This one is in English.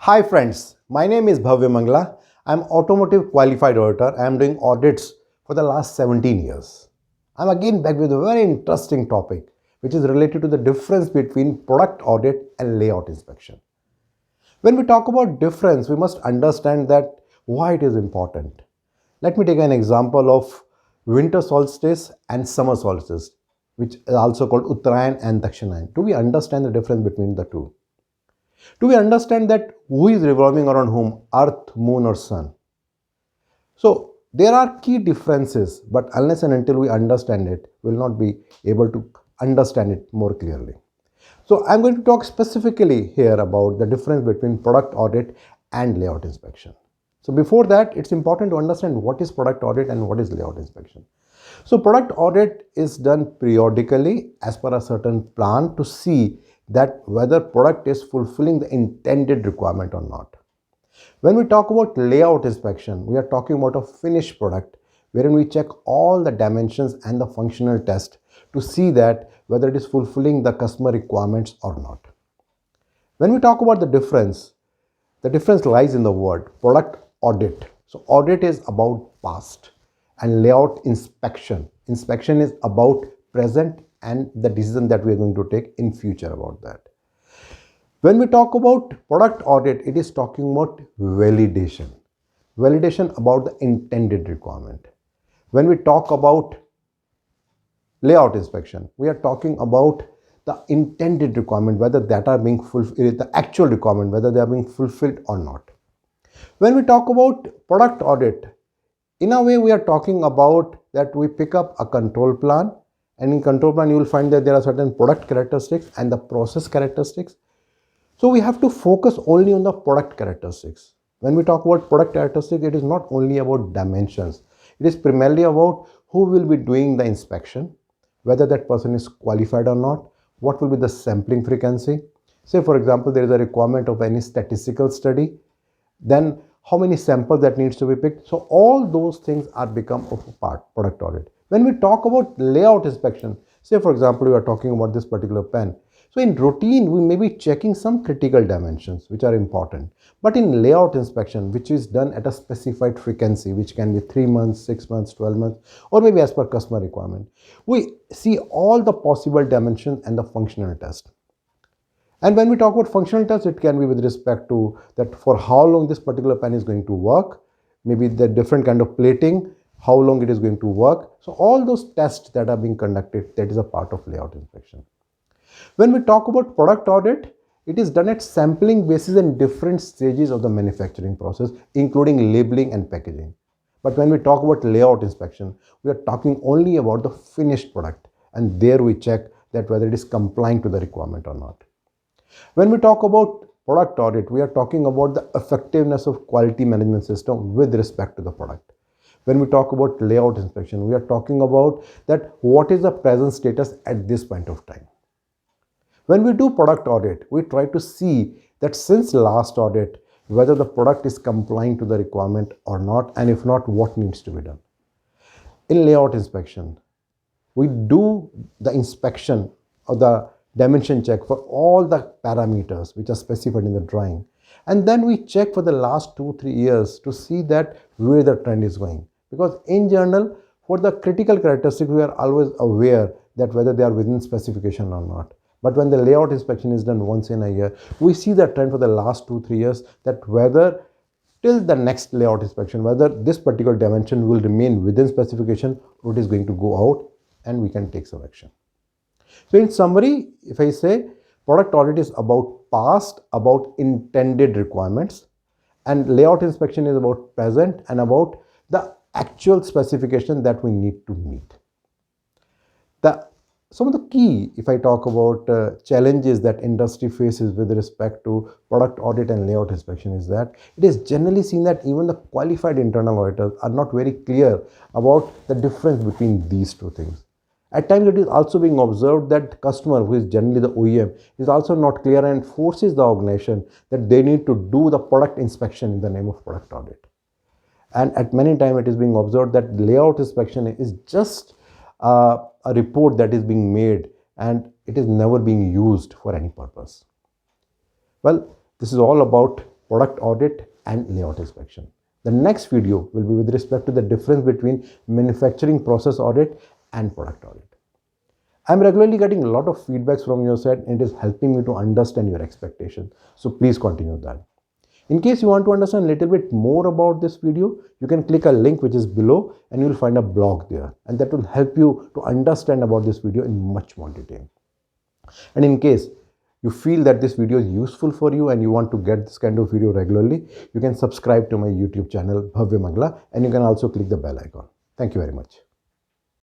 Hi friends, my name is Bhavya Mangla. I am automotive qualified auditor. I am doing audits for the last 17 years. I am again back with a very interesting topic which is related to the difference between product audit and layout inspection. When we talk about difference, we must understand that why it is important. Let me take an example of winter solstice and summer solstice, which is also called Uttarayan and Dakshinayan. Do we understand the difference between the two? Do we understand that who is revolving around whom? Earth, moon or sun? So there are key differences, but unless and until we understand it, we will not be able to understand it more clearly. So I'm going to talk specifically here about the difference between product audit and layout inspection. So before that, it's important to understand what is product audit and what is layout inspection. So product audit is done periodically as per a certain plan to see that whether product is fulfilling the intended requirement or not. When we talk about layout inspection, we are talking about a finished product wherein we check all the dimensions and the functional test to see that whether it is fulfilling the customer requirements or not. When we talk about the difference lies in the word product audit. So audit is about past and layout inspection. Inspection is about present and the decision that we are going to take in future about that. When we talk about product audit, it is talking about validation. Validation about the intended requirement. When we talk about layout inspection, we are talking about the intended requirement, whether that are being fulfilled, the actual requirement, whether they are being fulfilled or not. When we talk about product audit, in a way we are talking about that we pick up a control plan, and in control plan you will find that there are certain product characteristics and the process characteristics. So we have to focus only on the product characteristics. When we talk about product characteristics, it is not only about dimensions. It is primarily about who will be doing the inspection, whether that person is qualified or not, what will be the sampling frequency. Say for example, there is a requirement of any statistical study, then how many samples that needs to be picked. So all those things are become of a part product audit. When we talk about layout inspection, say for example, we are talking about this particular pen. So in routine, we may be checking some critical dimensions which are important. But in layout inspection, which is done at a specified frequency, which can be 3 months, 6 months, 12 months, or maybe as per customer requirement, we see all the possible dimensions and the functional test. And when we talk about functional tests, it can be with respect to that for how long this particular pen is going to work, maybe the different kind of plating, how long it is going to work. So all those tests that are being conducted, that is a part of layout inspection. When we talk about product audit, it is done at sampling basis in different stages of the manufacturing process, including labeling and packaging. But when we talk about layout inspection, we are talking only about the finished product, and there we check that whether it is complying to the requirement or not. When we talk about product audit, we are talking about the effectiveness of quality management system with respect to the product. When we talk about layout inspection, we are talking about that what is the present status at this point of time. When we do product audit, we try to see that since last audit, whether the product is complying to the requirement or not, and if not, what needs to be done. In layout inspection, we do the inspection of the dimension check for all the parameters which are specified in the drawing, and then we check for the last 2-3 years to see that where the trend is going, because in general for the critical characteristics we are always aware that whether they are within specification or not. But when the layout inspection is done once in a year, we see the trend for the last 2-3 years that whether till the next layout inspection, whether this particular dimension will remain within specification or it is going to go out, and we can take some action. So in summary, if I say product audit is about past, about intended requirements, and layout inspection is about present and about the actual specification that we need to meet. Some of the key, if I talk about challenges that industry faces with respect to product audit and layout inspection, is that it is generally seen that even the qualified internal auditors are not very clear about the difference between these two things. At times it is also being observed that the customer, who is generally the OEM, is also not clear and forces the organization that they need to do the product inspection in the name of product audit. And at many times it is being observed that layout inspection is just a report that is being made and it is never being used for any purpose. Well, this is all about product audit and layout inspection. The next video will be with respect to the difference between manufacturing process audit and product audit. I'm regularly getting a lot of feedbacks from your side and it is helping me to understand your expectations. So please continue that. In case you want to understand a little bit more about this video, you can click a link which is below and you will find a blog there, and that will help you to understand about this video in much more detail. And in case you feel that this video is useful for you and you want to get this kind of video regularly, you can subscribe to my YouTube channel Bhavya Mangla, and you can also click the bell icon. Thank you very much.